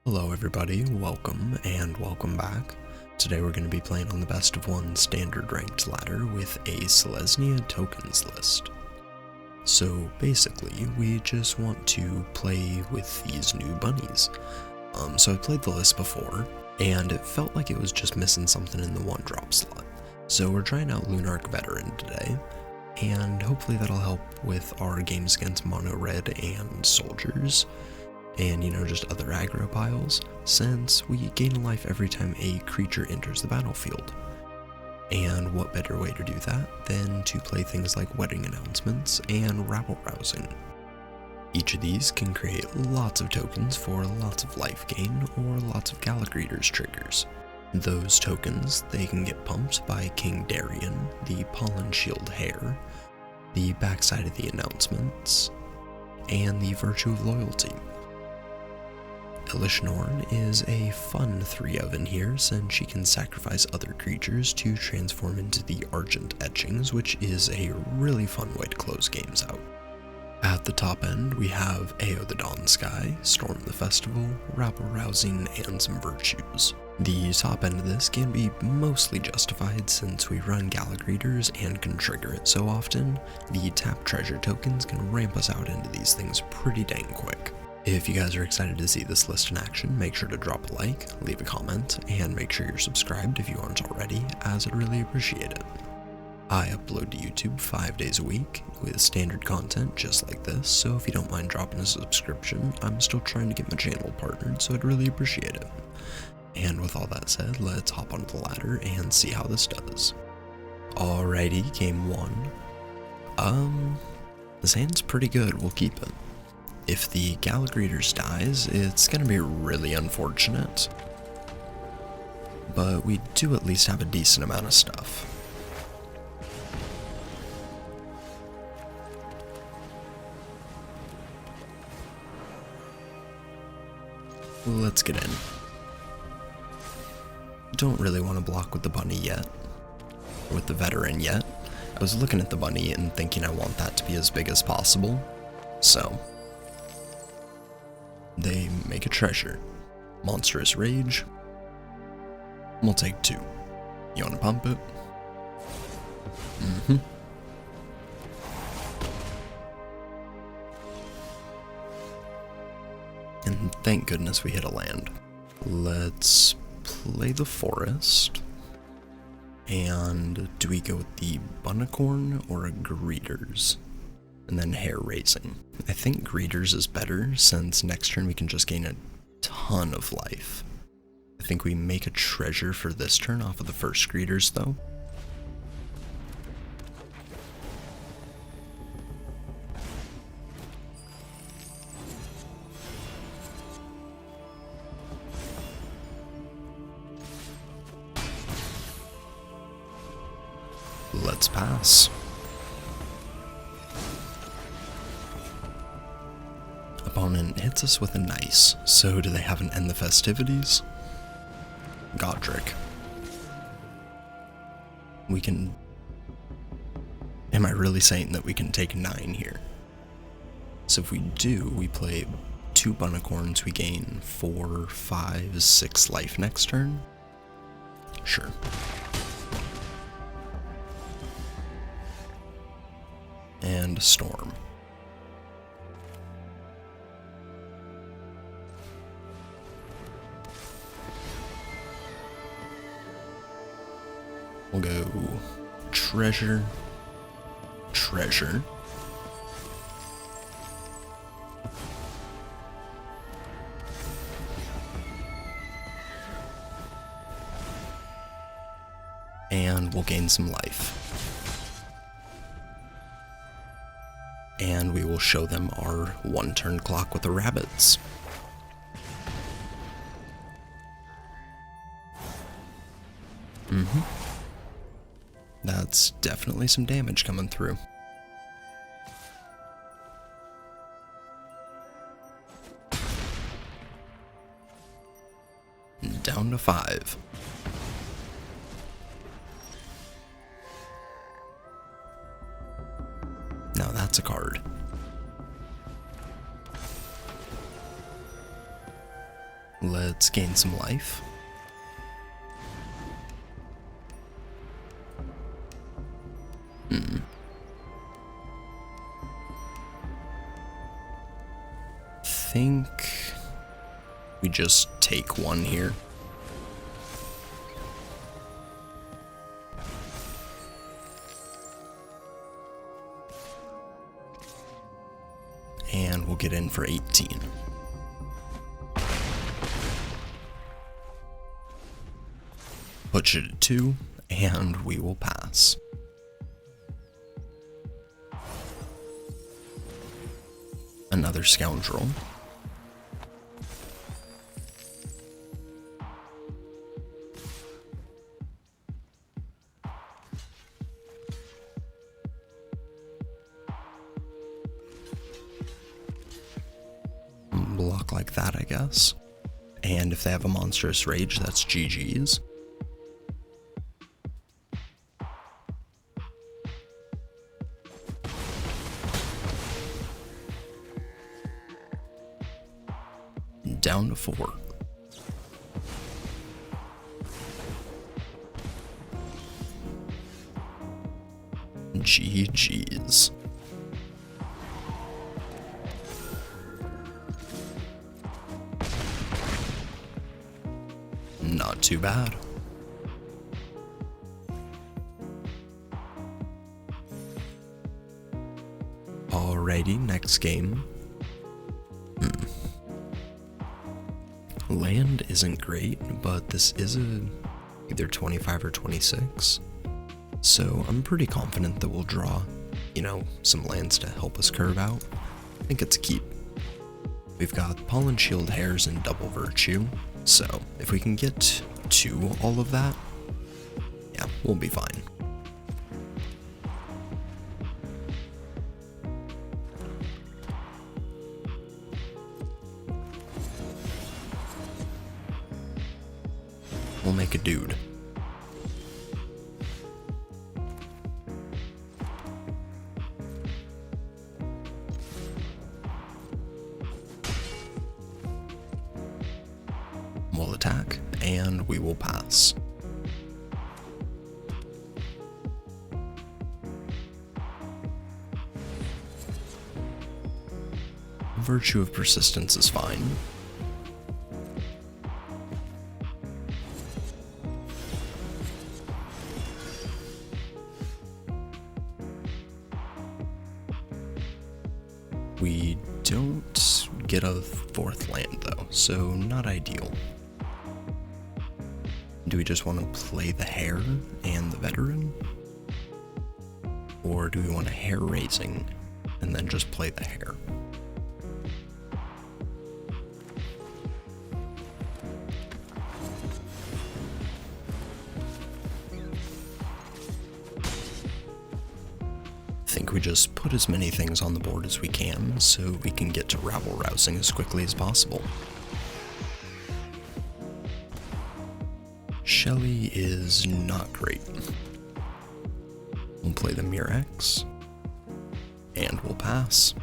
Hello everybody, welcome and welcome back. Today we're going to be playing on the best of one standard ranked ladder with a Selesnya tokens list. So basically, we just want to play with these new bunnies. So I played the list before, and it felt like it was just missing something in the one drop slot. So we're trying out Lunark Veteran today, and hopefully that'll help with our games against Mono Red and Soldiers, and just other aggro piles, since we gain a life every time a creature enters the battlefield. And what better way to do that than to play things like wedding announcements and rabble rousing. Each of these can create lots of tokens for lots of life gain or lots of Gallagreators triggers. Those tokens, they can get pumped by King Darien, the Pollen Shield Hair, the backside of the announcements, and the Virtue of Loyalty. Elishnorn is a fun 3-of in here since she can sacrifice other creatures to transform into the Argent Etchings, which is a really fun way to close games out. At the top end, we have Ao the Dawn Sky, Storm the Festival, Rabble Rousing, and some Virtues. The top end of this can be mostly justified since we run Gallagreators and can trigger it so often. The tap treasure tokens can ramp us out into these things pretty dang quick. If you guys are excited to see this list in action, make sure to drop a like, leave a comment, and make sure you're subscribed if you aren't already, as I'd really appreciate it. I upload to YouTube 5 days a week with standard content just like this, so if you don't mind dropping a subscription, I'm still trying to get my channel partnered, so I'd really appreciate it. And with all that said, let's hop onto the ladder and see how this does. Alrighty, game 1. This hand's pretty good, we'll keep it. If the Gallagreators dies, it's gonna be really unfortunate, but we do at least have a decent amount of stuff. Let's get in. Don't really want to block with the bunny yet, or with the veteran yet. I was looking at the bunny and thinking I want that to be as big as possible, so they make a treasure. Monstrous Rage. We'll take 2. You wanna pump it? And thank goodness we hit a land. Let's play the forest. And do we go with the Bunnicorn or a Greeters? And then Hair Raising. I think Greeters is better since next turn we can just gain a ton of life. I think we make a treasure for this turn off of the first Greeters though. Let's pass. Opponent hits us with a nice, so do they have an End the Festivities? Godric. We can... Am I really saying that we can take 9 here? So if we do, we play 2 Bunnicorns, we gain 4, 5, 6 life next turn? Sure. And Storm. We'll go treasure, treasure. And we'll gain some life. And we will show them our 1-turn clock with the rabbits. That's definitely some damage coming through. Down to 5. Now that's a card. Let's gain some life. Think we just take one here. And we'll get in for 18. Push it at 2, and we will pass. Another scoundrel. Block like that, I guess. And if they have a monstrous rage, that's GG's. Down to 4. GG's. Not too bad. Alrighty, next game. Land isn't great, but this is either 25 or 26. So I'm pretty confident that we'll draw, some lands to help us curve out. I think it's a keep. We've got Pollen Shield Hares and Double Virtue, so if we can get to all of that, yeah, we'll be fine. We'll make a dude. We'll attack, and we will pass. Virtue of Persistence is fine. We don't get a 4th land though, so not ideal. Do we just want to play the Hare and the Veteran? Or do we want a Hare Raising and then just play the Hare? I think we just put as many things on the board as we can so we can get to rabble rousing as quickly as possible. Shelly is not great. We'll play the Murex, and we'll pass.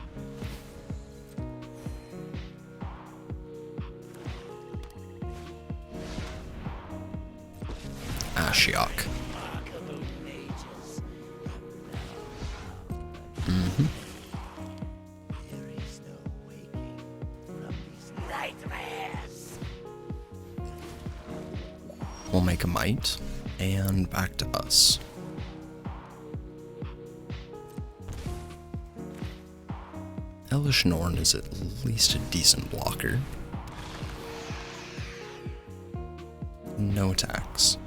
Ashiok. We'll make a Might, and back to us. Elish Norn is at least a decent blocker. No attacks.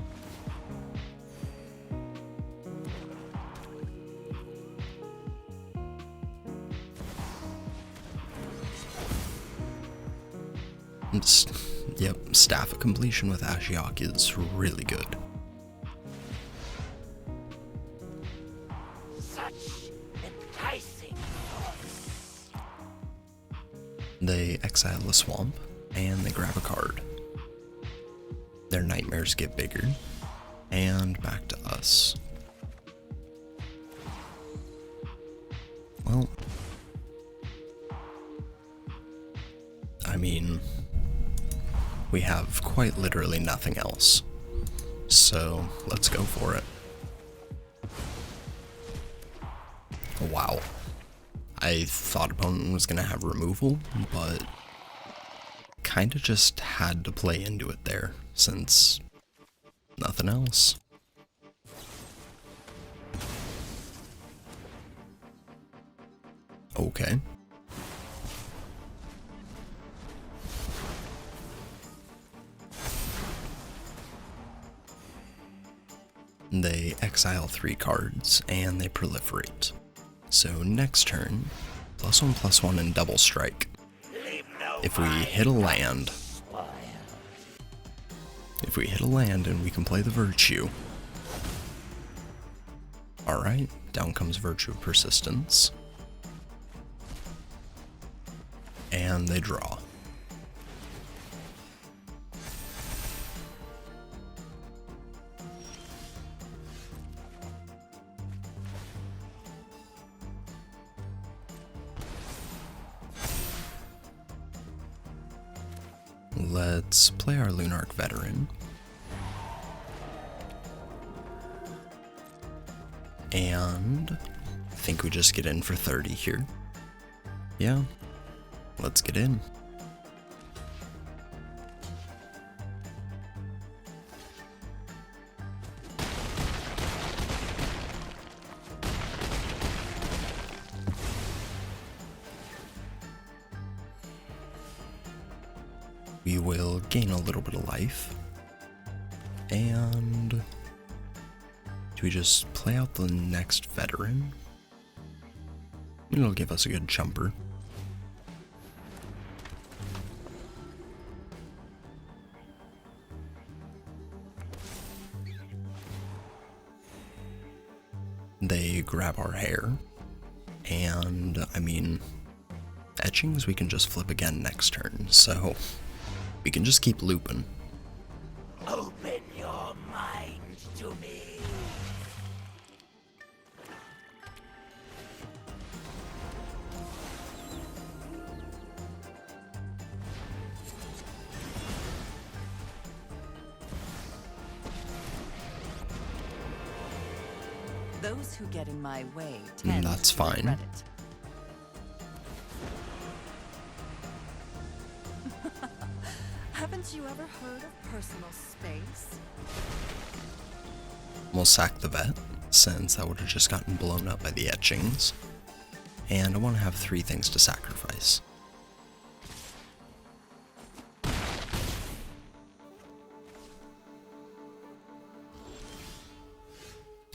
Yep, Staff of Completion with Ashiok is really good. Such enticing thoughts. They exile a swamp, and they grab a card. Their nightmares get bigger, and back to us. Well, I mean, we have quite literally nothing else. So let's go for it. Wow. I thought opponent was going to have removal, but kind of just had to play into it there, since nothing else. Okay. They exile 3 cards, and they proliferate. So next turn, +1/+1 and double strike. If we hit a land, and we can play the Virtue. Alright, down comes Virtue of Persistence. And they draw. Let's play our Lunarch Veteran. And I think we just get in for 30 here. Yeah, let's get in. We will gain a little bit of life. And do we just play out the next veteran? It'll give us a good jumper. They grab our hair. And I mean, etchings we can just flip again next turn, so we can just keep looping. Open your mind to me. Those who get in my way tend That's to fine. regret it. Haven't you ever heard of personal space? We'll sack the vet, since that would have just gotten blown up by the etchings. And I want to have 3 things to sacrifice.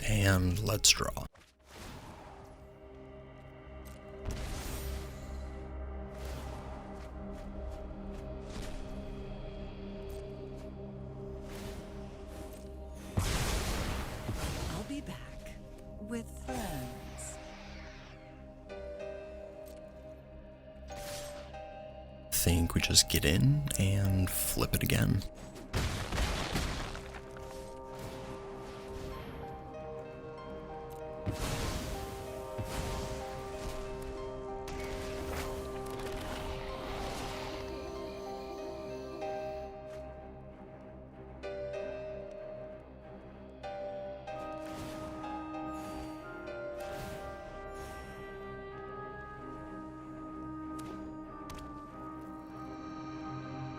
And let's draw. I'll be back with friends. Think we just get in and flip it again.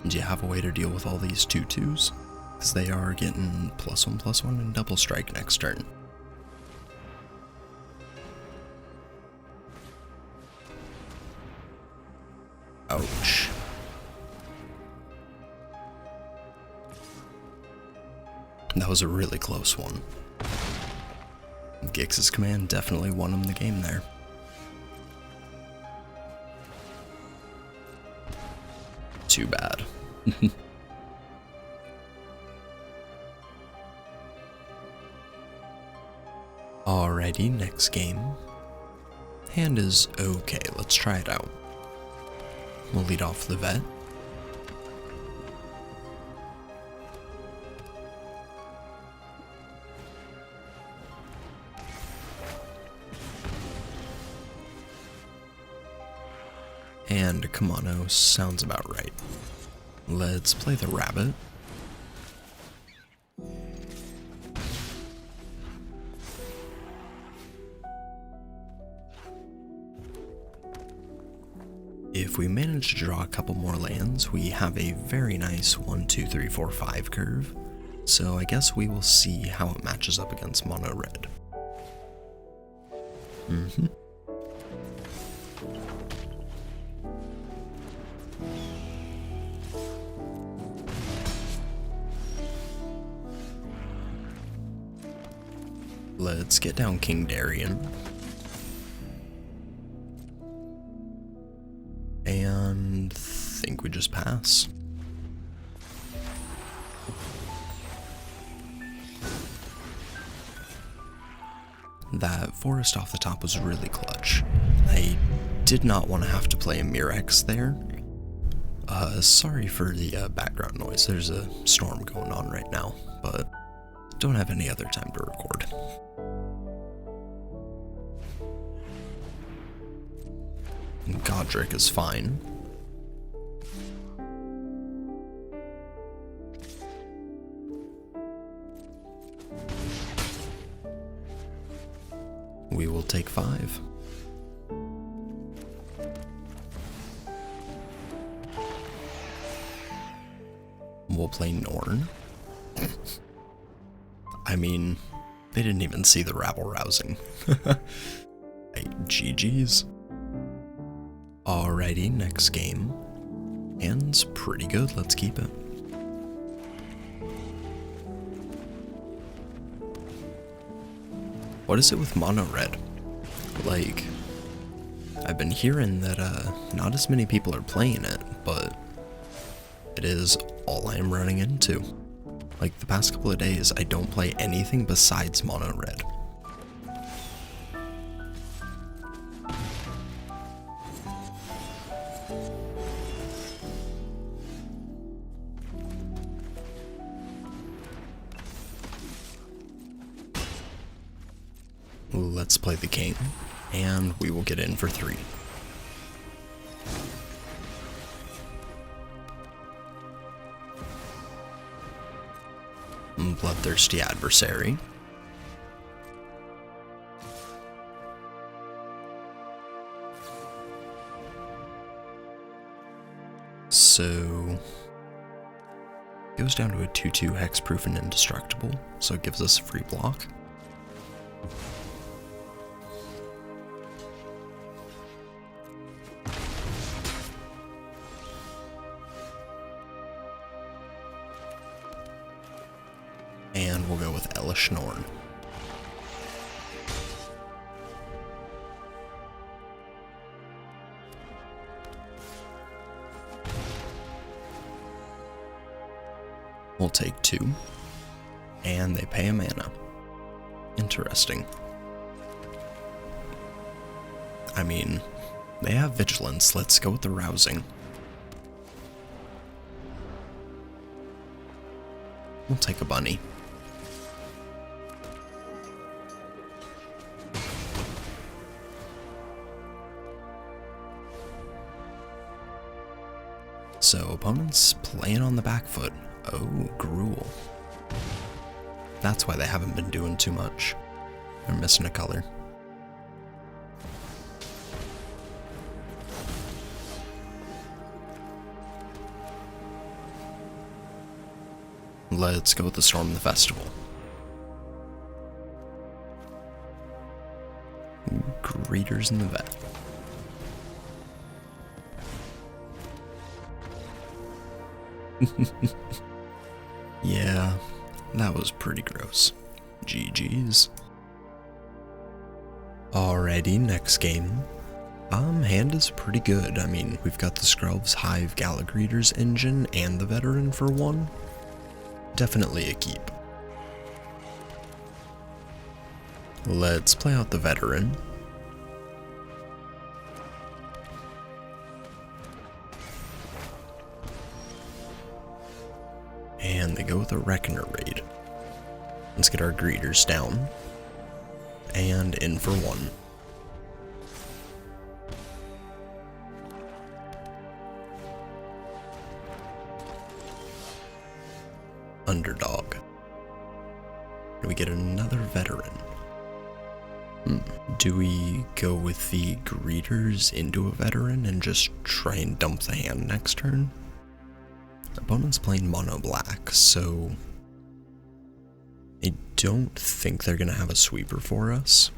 Do you have a way to deal with all these 2/2s? Because they are getting +1/+1 and double strike next turn. Ouch. That was a really close one. Gix's command definitely won him the game there. Too bad. Alrighty, next game. Hand is okay, let's try it out. We'll lead off the vet. And Kamano sounds about right. Let's play the rabbit. If we manage to draw a couple more lands, we have a very nice 1, 2, 3, 4, 5 curve. So I guess we will see how it matches up against mono red. Let's get down King Darien. And think we just pass. That forest off the top was really clutch. I did not want to have to play a Mirex there. Sorry for the background noise. There's a storm going on right now, but don't have any other time to record. Godric is fine. We will take 5. We'll play Norn. I mean, they didn't even see the rabble rousing. Hey, GG's. Alrighty, next game. Hand's pretty good, let's keep it. What is it with mono red? Like, I've been hearing that not as many people are playing it, but it is all I am running into. Like, the past couple of days, I don't play anything besides mono red. Let's play the king, and we will get in for 3. Bloodthirsty adversary. So goes down to a 2/2 hexproof and indestructible, so it gives us a free block. And we'll go with Elish Norn. We'll take 2. And they pay a mana. Interesting. I mean, they have Vigilance. Let's go with the Rousing. We'll take a bunny. So opponents playing on the back foot. Oh, Gruul. That's why they haven't been doing too much. They're missing a color. Let's go with the Storm the Festival. Greeters in the Vet. Yeah, that was pretty gross. GG's. Alrighty, next game. Hand is pretty good. I mean, we've got the Skrelv's Hive Galagreeters engine and the Veteran for 1. Definitely a keep. Let's play out the Veteran. And they go with a Reckoner raid. Let's get our greeters down. And in for 1. underdog. And we get another veteran. Do we go with the greeters into a veteran and just try and dump the hand next turn? Opponent's playing mono black, so I don't think they're gonna have a sweeper for us.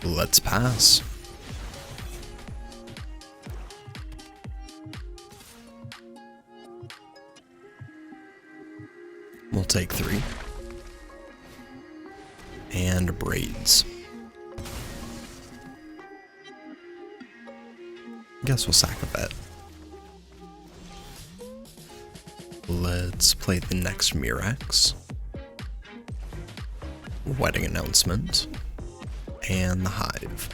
Let's pass. We'll take 3. And braids. Guess we'll sack a bet. Let's play the next Mirax. Wedding announcement. And the Hive.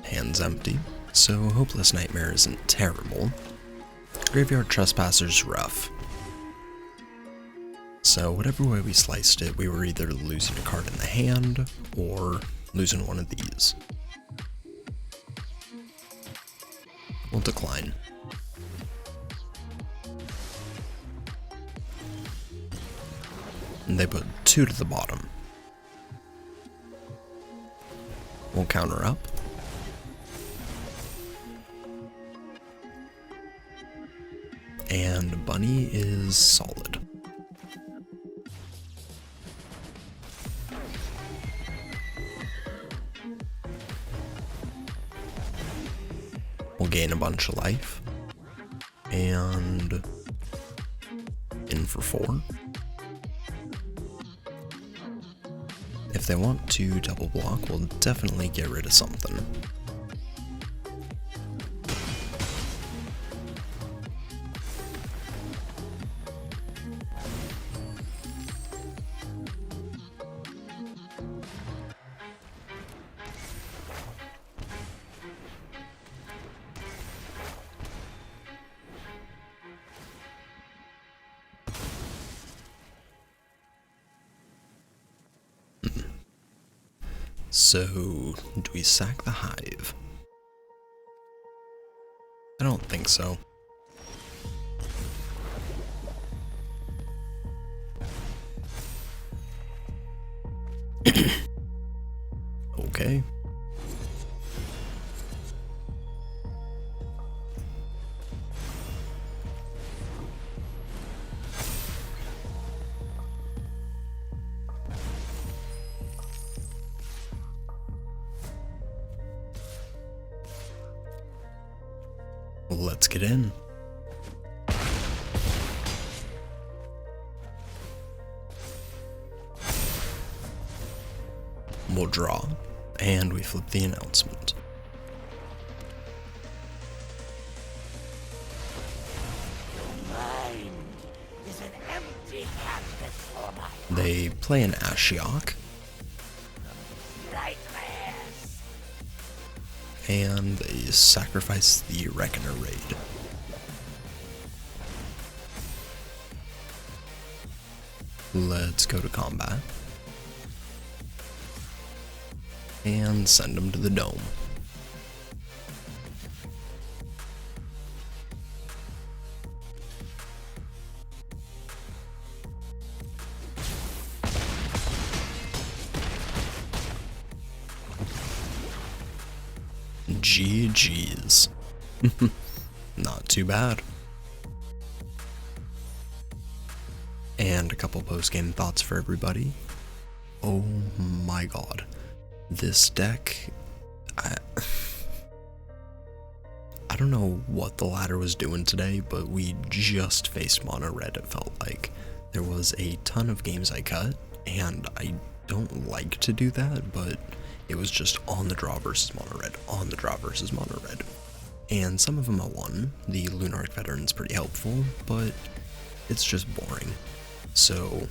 Hand's empty, so Hopeless Nightmare isn't terrible. Graveyard Trespasser's rough. So whatever way we sliced it, we were either losing a card in the hand, or losing one of these. We'll decline. And they put 2 to the bottom. We'll counter up. And Bunny is solid. We'll gain a bunch of life. And in for 4. If they want to double block, we'll definitely get rid of something. So, do we sack the Hive? I don't think so. Okay. Let's get in. We'll draw, and we flip the announcement. Your mind is an empty canvas for my They play an Ashiok, nightmares. and they sacrifice the Reckoner Raid. Let's go to combat. And send them to the dome. GG's. Not too bad. And a couple post-game thoughts for everybody. Oh my god. This deck, I don't know what the ladder was doing today, but we just faced mono red, it felt like. There was a ton of games I cut, and I don't like to do that, but it was just on the draw versus mono red, on the draw versus mono red. And some of them I won. The Lunarch Veteran's pretty helpful, but it's just boring. So,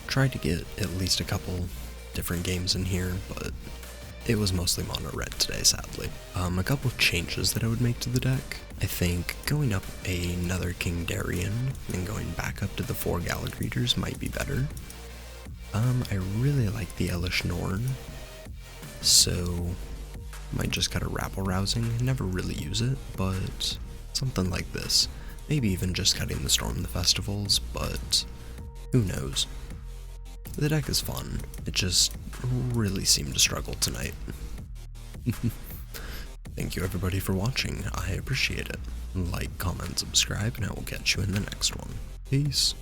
tried to get at least a couple different games in here, but it was mostly mono red today, sadly. A couple of changes that I would make to the deck. I think going up another King Darien and going back up to the 4 Gallic Readers might be better. I really like the Elish Norn, so might just cut a Rabble Rousing. Never really use it, but something like this. Maybe even just cutting the Storm the Festivals, but who knows. The deck is fun, it just really seemed to struggle tonight. Thank you everybody for watching, I appreciate it. Like, comment, subscribe, and I will catch you in the next one. Peace.